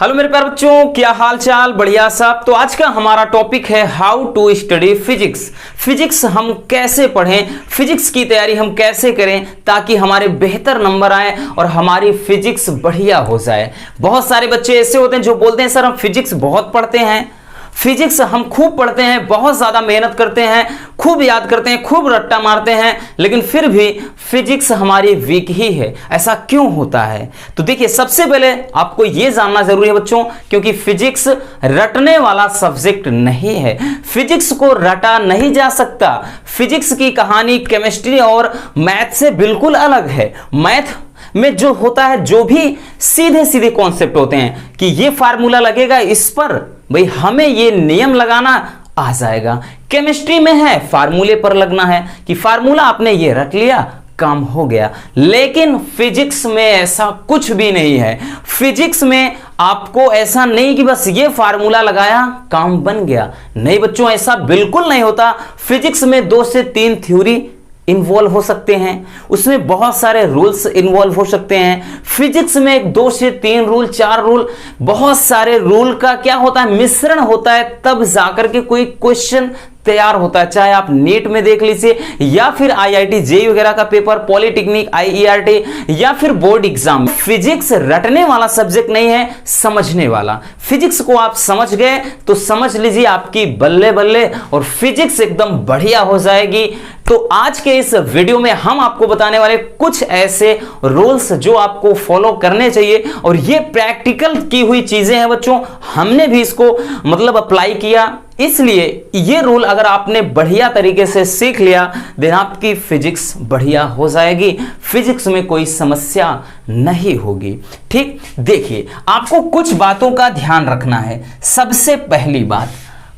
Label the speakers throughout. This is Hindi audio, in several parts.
Speaker 1: हेलो मेरे प्यारे बच्चों, क्या हाल चाल? बढ़िया सब। तो आज का हमारा टॉपिक है how to study physics. Physics हम कैसे पढ़ें, फिजिक्स की तैयारी हम कैसे करें ताकि हमारे बेहतर नंबर आए और हमारी फिजिक्स बढ़िया हो जाए। बहुत सारे बच्चे ऐसे होते हैं जो बोलते हैं सर हम फिजिक्स बहुत पढ़ते हैं, फिजिक्स हम खूब पढ़ते हैं, बहुत ज्यादा मेहनत करते हैं, खूब याद करते हैं, खूब रट्टा मारते हैं, लेकिन फिर भी फिजिक्स हमारी वीक ही है। ऐसा क्यों होता है? तो देखिए, सबसे पहले आपको यह जानना जरूरी है बच्चों, क्योंकि फिजिक्स रटने वाला सब्जेक्ट नहीं है, फिजिक्स को रटा नहीं जा सकता। फिजिक्स की कहानी केमिस्ट्री और मैथ से बिल्कुल अलग है। मैथ में जो होता है, जो भी सीधे सीधे कॉन्सेप्ट होते हैं कि ये फार्मूला लगेगा इस पर, भाई हमें ये नियम लगाना आ जाएगा। केमिस्ट्री में है फार्मूले पर लगना है कि फार्मूला आपने ये रट लिया, काम हो गया। लेकिन फिजिक्स में ऐसा कुछ भी नहीं है। फिजिक्स में आपको ऐसा नहीं कि बस ये फार्मूला लगाया काम बन गया। नहीं बच्चों, ऐसा बिल्कुल नहीं होता। फिजिक्स में 2 से 3 थ्योरी इन्वॉल्व हो सकते हैं, उसमें बहुत सारे रूल्स इन्वॉल्व हो सकते हैं। फिजिक्स में 2 से 3 रूल, 4 रूल, बहुत सारे रूल का क्या होता है, मिश्रण होता है, तब जाकर के कोई क्वेश्चन तैयार होता है। चाहे आप नीट में देख लीजिए या फिर आईआईटी जेईई वगैरह का पेपर, पॉलिटेक्निक, आईईआरटी या फिर बोर्ड एग्जाम। फिजिक्स रटने वाला सब्जेक्ट नहीं है, समझने वाला। फिजिक्स को आप समझ गए तो समझ लीजिए आपकी बल्ले बल्ले और फिजिक्स एकदम बढ़िया हो जाएगी। तो आज के इस वीडियो में हम आपको बताने वाले कुछ ऐसे रूल्स जो आपको फॉलो करने चाहिए, और ये प्रैक्टिकल की हुई चीजें हैं बच्चों। हमने भी इसको मतलब अप्लाई किया, इसलिए ये रूल अगर आपने बढ़िया तरीके से सीख लिया देन आपकी फिजिक्स बढ़िया हो जाएगी, फिजिक्स में कोई समस्या नहीं होगी। ठीक, देखिए आपको कुछ बातों का ध्यान रखना है। सबसे पहली बात,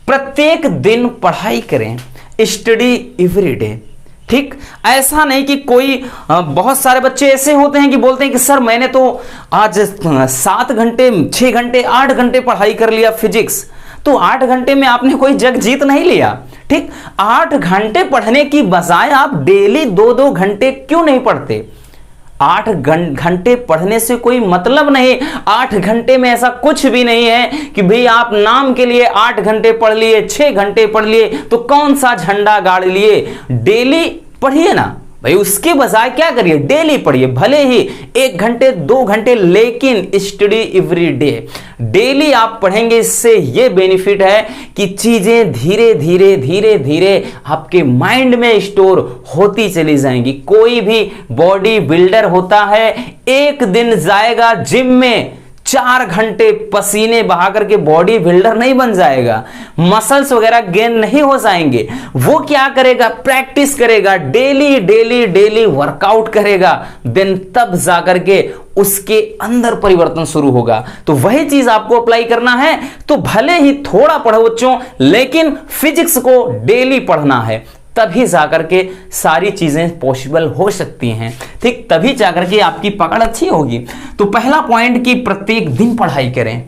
Speaker 1: प्रत्येक दिन पढ़ाई करें, स्टडी एवरी डे। ठीक, ऐसा नहीं कि कोई बहुत सारे बच्चे ऐसे होते हैं कि बोलते हैं कि सर मैंने तो आज 7 घंटे, 6 घंटे, 8 घंटे पढ़ाई कर लिया फिजिक्स। तो 8 घंटे में आपने कोई जग जीत नहीं लिया। ठीक, 8 घंटे पढ़ने की बजाय आप डेली 2-2 घंटे क्यों नहीं पढ़ते? 8 घंटे पढ़ने से कोई मतलब नहीं। 8 घंटे में ऐसा कुछ भी नहीं है कि भाई आप नाम के लिए 8 घंटे पढ़ लिए, 6 घंटे पढ़ लिए तो कौन सा झंडा गाड़ लिए। डेली पढ़िए ना भाई, उसके बजाय क्या करिए, डेली पढ़िए, भले ही 1 घंटे 2 घंटे, लेकिन स्टडी एवरी डे। डेली आप पढ़ेंगे, इससे ये बेनिफिट है कि चीजें धीरे धीरे धीरे धीरे आपके माइंड में स्टोर होती चली जाएंगी। कोई भी बॉडी बिल्डर होता है, एक दिन जाएगा जिम में, 4 घंटे पसीने बहा करके बॉडी बिल्डर नहीं बन जाएगा, मसल्स वगैरह गेन नहीं हो जाएंगे। वो क्या करेगा, प्रैक्टिस करेगा, डेली डेली डेली वर्कआउट करेगा, देन तब जाकर के उसके अंदर परिवर्तन शुरू होगा। तो वही चीज आपको अप्लाई करना है। तो भले ही थोड़ा पढ़ो बच्चों, लेकिन फिजिक्स को डेली पढ़ना है, तभी जाकर के सारी चीजें पॉसिबल हो सकती हैं। ठीक, तभी जाकर के आपकी पकड़ अच्छी होगी। तो पहला पॉइंट कि प्रत्येक दिन पढ़ाई करें।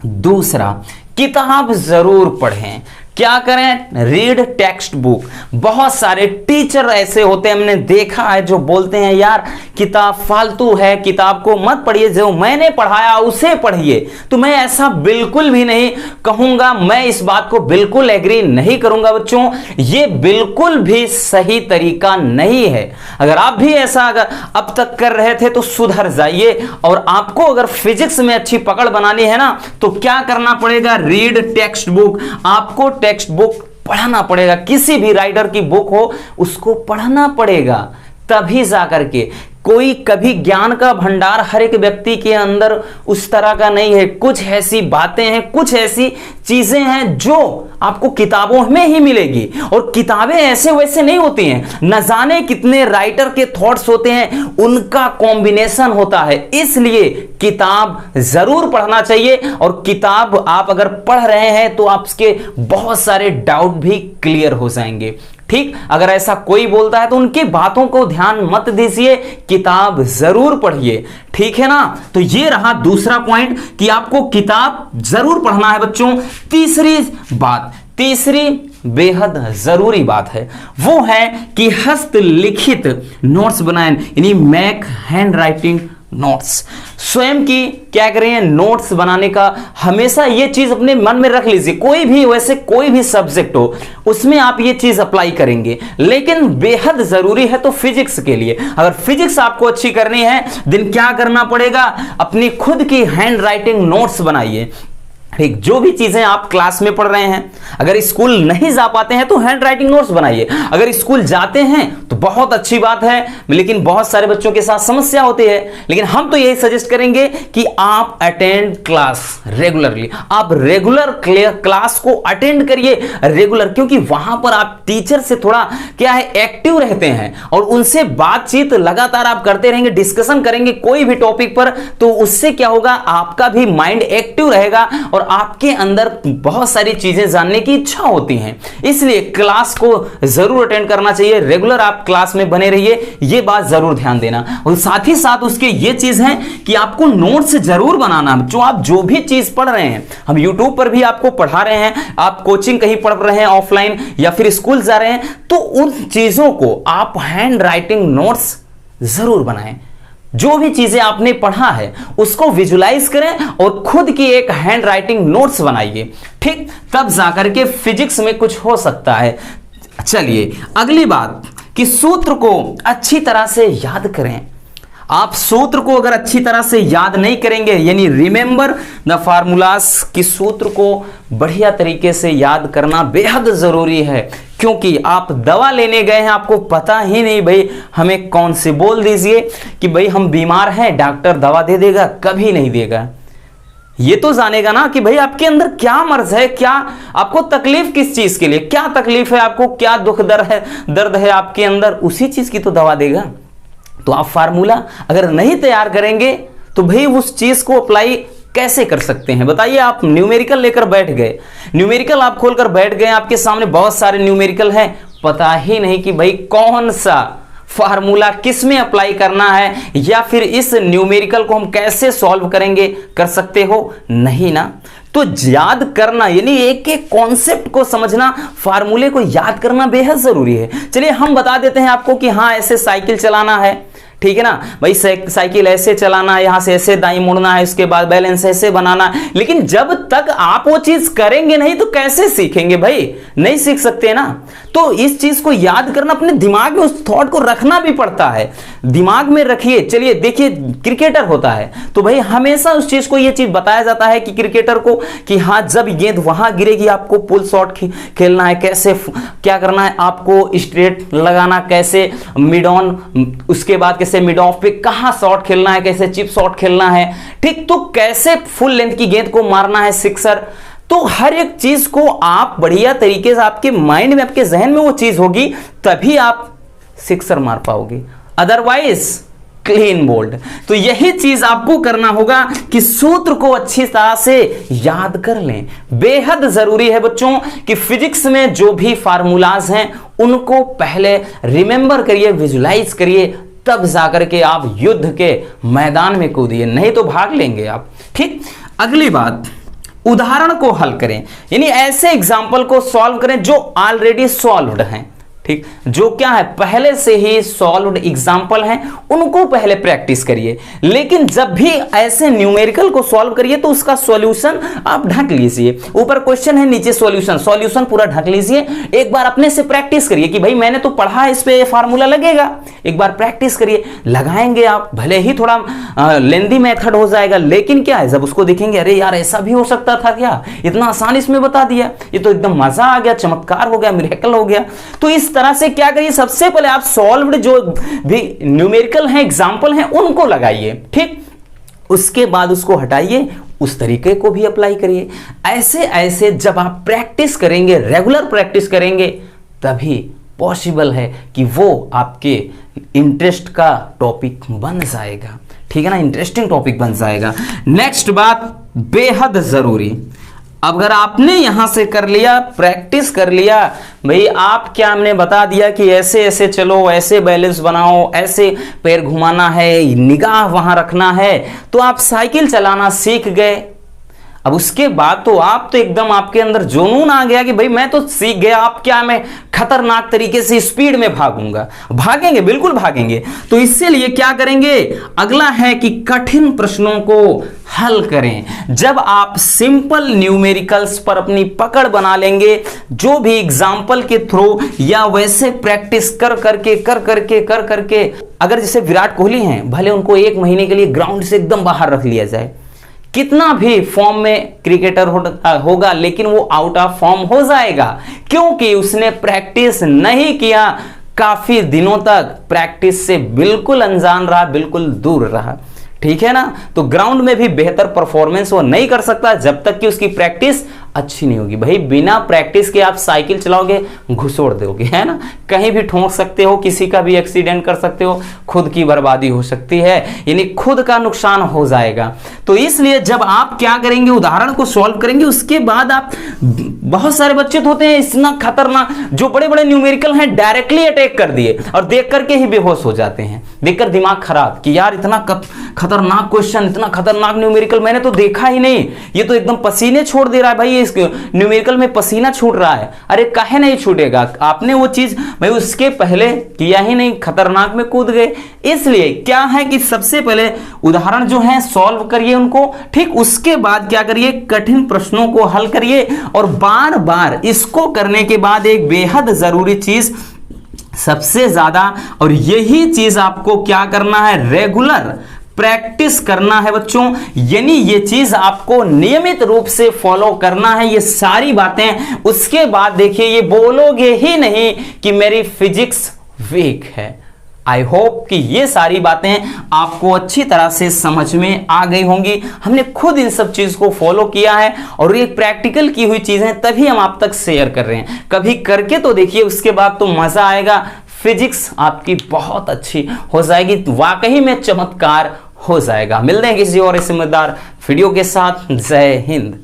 Speaker 1: दूसरा, किताब जरूर पढ़ें। क्या करें, रीड टेक्स्ट बुक। बहुत सारे टीचर ऐसे होते हैं, हमने देखा है, जो बोलते हैं यार किताब फालतू है, किताब को मत पढ़िए, जो मैंने पढ़ाया उसे पढ़िए। तो मैं ऐसा बिल्कुल भी नहीं कहूंगा, मैं इस बात को बिल्कुल एग्री नहीं करूंगा बच्चों। ये बिल्कुल भी सही तरीका नहीं है। अगर आप भी ऐसा अगर अब तक कर रहे थे तो सुधर जाइए, और आपको अगर फिजिक्स में अच्छी पकड़ बनानी है ना, तो क्या करना पड़ेगा, रीड टेक्स्ट बुक। आपको टेक्स्ट बुक पढ़ना पड़ेगा, किसी भी राइटर की बुक हो उसको पढ़ना पड़ेगा, तभी जाकर के। कोई कभी ज्ञान का भंडार हर एक व्यक्ति के अंदर उस तरह का नहीं है। कुछ ऐसी बातें हैं, कुछ ऐसी चीजें हैं जो आपको किताबों में ही मिलेगी, और किताबें ऐसे वैसे नहीं होती हैं। न जाने कितने राइटर के थॉट्स होते हैं, उनका कॉम्बिनेशन होता है। इसलिए किताब जरूर पढ़ना चाहिए, और किताब आप अगर पढ़ रहे हैं तो आपके बहुत सारे डाउट भी क्लियर हो जाएंगे। ठीक, अगर ऐसा कोई बोलता है तो उनकी बातों को ध्यान मत दीजिए, किताब जरूर पढ़िए। ठीक है ना? तो ये रहा दूसरा पॉइंट कि आपको किताब जरूर पढ़ना है बच्चों। तीसरी बात, तीसरी बेहद जरूरी बात है, वो है कि हस्तलिखित नोट्स बनाएं, यानी मेक हैंड राइटिंग नोट्स। स्वयं की क्या करें, नोट्स बनाने का हमेशा ये चीज अपने मन में रख लीजिए। कोई भी वैसे कोई भी सब्जेक्ट हो उसमें आप ये चीज अप्लाई करेंगे, लेकिन बेहद जरूरी है तो फिजिक्स के लिए। अगर फिजिक्स आपको अच्छी करनी है दिन क्या करना पड़ेगा, अपनी खुद की हैंड राइटिंग नोट्स बनाइए। ठीक, जो भी चीजें आप क्लास में पढ़ रहे हैं, अगर स्कूल नहीं जा पाते हैं तो हैंड राइटिंग नोट्स बनाइए। अगर स्कूल जाते हैं तो बहुत अच्छी बात है, लेकिन बहुत सारे बच्चों के साथ समस्या होती है। लेकिन हम तो यही सजेस्ट करेंगे कि आप अटेंड क्लास रेगुलरली, आप रेगुलर क्लास को अटेंड करिए रेगुलर, क्योंकि वहां पर आप टीचर से थोड़ा क्या है एक्टिव रहते हैं और उनसे बातचीत लगातार आप करते रहेंगे, डिस्कशन करेंगे कोई भी टॉपिक पर, तो उससे क्या होगा, आपका भी माइंड एक्टिव रहेगा और आपके अंदर बहुत सारी चीजें जानने की इच्छा होती हैं। इसलिए क्लास को जरूर अटेंड करना चाहिए, रेगुलर आप क्लास में बने रहिए, ये बात जरूर ध्यान देना। और साथ ही साथ उसके ये चीज है कि आपको नोट्स जरूर बनाना। जो आप जो भी चीज पढ़ रहे हैं, हम यूट्यूब पर भी आपको पढ़ा रहे हैं, आप कोचिंग कहीं पढ़ रहे हैं ऑफलाइन या फिर स्कूल जा रहे हैं, तो उन चीजों को आप हैंड राइटिंग नोट्स जरूर बनाएं। जो भी चीजें आपने पढ़ा है उसको विजुलाइज करें और खुद की एक हैंड राइटिंग नोट्स बनाइए। ठीक, तब जाकर के फिजिक्स में कुछ हो सकता है। चलिए अगली बात कि सूत्र को अच्छी तरह से याद करें। आप सूत्र को अगर अच्छी तरह से याद नहीं करेंगे, यानी रिमेंबर द फार्मूलास, की सूत्र को बढ़िया तरीके से याद करना बेहद जरूरी है। क्योंकि आप दवा लेने गए हैं, आपको पता ही नहीं भाई हमें कौन सी, बोल दीजिए कि भाई हम बीमार हैं, डॉक्टर दवा दे देगा, कभी नहीं देगा। ये तो जानेगा ना कि भाई आपके अंदर क्या मर्ज है, क्या आपको तकलीफ किस चीज के लिए, क्या तकलीफ है आपको, क्या दुख दर्द है आपके अंदर, उसी चीज की तो दवा देगा। तो आप फार्मूला अगर नहीं तैयार करेंगे तो भाई उस चीज को अप्लाई कैसे कर सकते हैं बताइए। आप न्यूमेरिकल लेकर बैठ गए, न्यूमेरिकल आप खोलकर बैठ गए, आपके सामने बहुत सारे न्यूमेरिकल हैं, पता ही नहीं कि भाई कौन सा फार्मूला किस में अप्लाई करना है, या फिर इस न्यूमेरिकल को हम कैसे सॉल्व करेंगे, कर सकते हो नहीं ना। तो याद करना यानी एक एक कॉन्सेप्ट को समझना, फार्मूले को याद करना बेहद जरूरी है। चलिए हम बता देते हैं आपको कि हाँ ऐसे साइकिल चलाना है, ठीक है ना भाई, साइकिल ऐसे चलाना है, यहां से ऐसे दाईं मुड़ना है, उसके बाद बैलेंस ऐसे बनाना है। लेकिन जब तक आप वो चीज करेंगे नहीं तो कैसे सीखेंगे भाई, नहीं सीख सकते ना। तो इस चीज को याद करना, अपने दिमाग में उस थॉट को रखना भी पड़ता है, दिमाग में रखिए। चलिए देखिए क्रिकेटर होता है तो भाई हमेशा उस चीज को ये चीज बताया जाता है कि क्रिकेटर को कि हाँ जब गेंद वहां गिरेगी आपको पुल शॉट खेलना है, कैसे क्या करना है, आपको स्ट्रेट लगाना, कैसे मिड ऑन, उसके बाद कैसे मिड ऑफ पे कहां शॉट खेलना है, कैसे चिप शॉट खेलना है, ठीक, तो कैसे फुल लेंथ की गेंद को मारना है सिक्सर। तो हर एक चीज को आप बढ़िया तरीके से आपके माइंड में, आपके जहन में वो चीज होगी, तभी आप सिक्सर मार पाओगे, अदरवाइज क्लीन बोल्ड। तो यही चीज आपको करना होगा कि सूत्र को अच्छी तरह से याद कर लें। बेहद जरूरी है बच्चों कि फिजिक्स में जो भी फार्मूलाज हैं उनको पहले रिमेंबर करिए, विजुलाइज करिए, तब जाकर के आप युद्ध के मैदान में कूदिए, नहीं तो भाग लेंगे आप। ठीक, अगली बात, उदाहरण को हल करें, यानी ऐसे एग्जाम्पल को सॉल्व करें जो ऑलरेडी सॉल्व्ड हैं। ठीक, जो क्या है पहले से ही सॉल्व्ड एग्जाम्पल हैं, उनको पहले प्रैक्टिस करिए। लेकिन जब भी ऐसे न्यूमेरिकल को सॉल्व करिए तो उसका सॉल्यूशन आप ढक लीजिए, ऊपर क्वेश्चन है नीचे सॉल्यूशन पूरा ढक लीजिए। एक बार अपने से प्रैक्टिस करिए कि भाई मैंने तो पढ़ा है, इस पे फार्मूला लगेगा, एक बार प्रैक्टिस करिए। लगाएंगे आप, भले ही थोड़ा लेंदी मेथड हो जाएगा, लेकिन क्या है जब उसको देखेंगे अरे यार ऐसा भी हो सकता था क्या, इतना आसान इसमें बता दिया, ये तो एकदम मजा आ गया, चमत्कार हो गया, मिरेकल हो गया। तो इस तरह से क्या करिए, सबसे पहले आप सॉल्व्ड जो भी न्यूमेरिकल हैं, एग्जांपल हैं, उनको लगाइए। ठीक, उसके बाद उसको हटाइए, उस तरीके को भी अप्लाई करिए। ऐसे ऐसे जब आप प्रैक्टिस करेंगे, रेगुलर प्रैक्टिस करेंगे, तभी पॉसिबल है कि वो आपके इंटरेस्ट का टॉपिक बन जाएगा। ठीक है ना, इंटरेस्टिंग टॉपिक बन जाएगा। नेक्स्ट बात बेहद जरूरी, अगर आपने यहां से कर लिया, प्रैक्टिस कर लिया, भाई आप क्या, हमने बता दिया कि ऐसे ऐसे चलो, ऐसे बैलेंस बनाओ, ऐसे पैर घुमाना है, निगाह वहां रखना है, तो आप साइकिल चलाना सीख गए। अब उसके बाद तो आप तो एकदम आपके अंदर जुनून आ गया कि भाई मैं तो सीख गया, आप क्या मैं खतरनाक तरीके से स्पीड में भागूंगा। भागेंगे, बिल्कुल भागेंगे। तो इसीलिए क्या करेंगे, अगला है कि कठिन प्रश्नों को हल करें। जब आप सिंपल न्यूमेरिकल्स पर अपनी पकड़ बना लेंगे, जो भी एग्जाम्पल के थ्रू या वैसे प्रैक्टिस कर करके अगर जैसे विराट कोहली हैं, भले उनको 1 महीने के लिए ग्राउंड से एकदम बाहर रख लिया जाए, कितना भी फॉर्म में क्रिकेटर होगा, लेकिन वो आउट ऑफ फॉर्म हो जाएगा, क्योंकि उसने प्रैक्टिस नहीं किया। काफी दिनों तक प्रैक्टिस से बिल्कुल अनजान रहा, बिल्कुल दूर रहा। ठीक है ना। तो ग्राउंड में भी बेहतर परफॉर्मेंस वो नहीं कर सकता जब तक कि उसकी प्रैक्टिस अच्छी नहीं होगी। भाई बिना प्रैक्टिस के आप साइकिल चलाओगे, घुसोड़ दोगे, है ना, कहीं भी ठोक सकते हो, किसी का भी एक्सीडेंट कर सकते हो, खुद की बर्बादी हो सकती है, यानी खुद का नुकसान हो जाएगा। तो इसलिए जब आप क्या करेंगे, उदाहरण को सॉल्व करेंगे, उसके बाद आप, बहुत सारे बच्चे होते हैं इतना खतरनाक, जो बड़े बड़े न्यूमेरिकल हैं डायरेक्टली अटैक कर दिए और देख करके ही बेहोश हो जाते हैं, देखकर दिमाग खराब कि यार इतना खतरनाक क्वेश्चन, इतना खतरनाक न्यूमेरिकल मैंने तो देखा ही नहीं, ये तो एकदम पसीने छोड़ दे रहा है भाई, इस न्यूमेरिकल में पसीना छूट रहा है। अरे काहे नहीं छूटेगा, आपने वो चीज भाई उसके पहले किया ही नहीं, खतरनाक में कूद गए। इसलिए क्या है कि सबसे पहले उदाहरण जो है सॉल्व करिए उनको, ठीक, उसके बाद क्या करिए, कठिन प्रश्नों को हल करिए। और बार बार इसको करने के बाद एक बेहद जरूरी चीज सबसे ज्यादा, और यही चीज आपको क्या करना है, रेगुलर प्रैक्टिस करना है बच्चों, यानी ये चीज आपको नियमित रूप से फॉलो करना है, ये सारी बातें। उसके बाद देखिए, ये बोलोगे ही नहीं कि मेरी फिजिक्स वीक है। आई होप कि ये सारी बातें आपको अच्छी तरह से समझ में आ गई होंगी। हमने खुद इन सब चीज को फॉलो किया है और ये प्रैक्टिकल की हुई चीजें तभी हम आप तक शेयर कर रहे हैं। कभी करके तो देखिए, उसके बाद तो मजा आएगा, फिजिक्स आपकी बहुत अच्छी हो जाएगी, वाकई में चमत्कार हो जाएगा। मिलते हैं किसी और समझदार वीडियो के साथ। जय हिंद।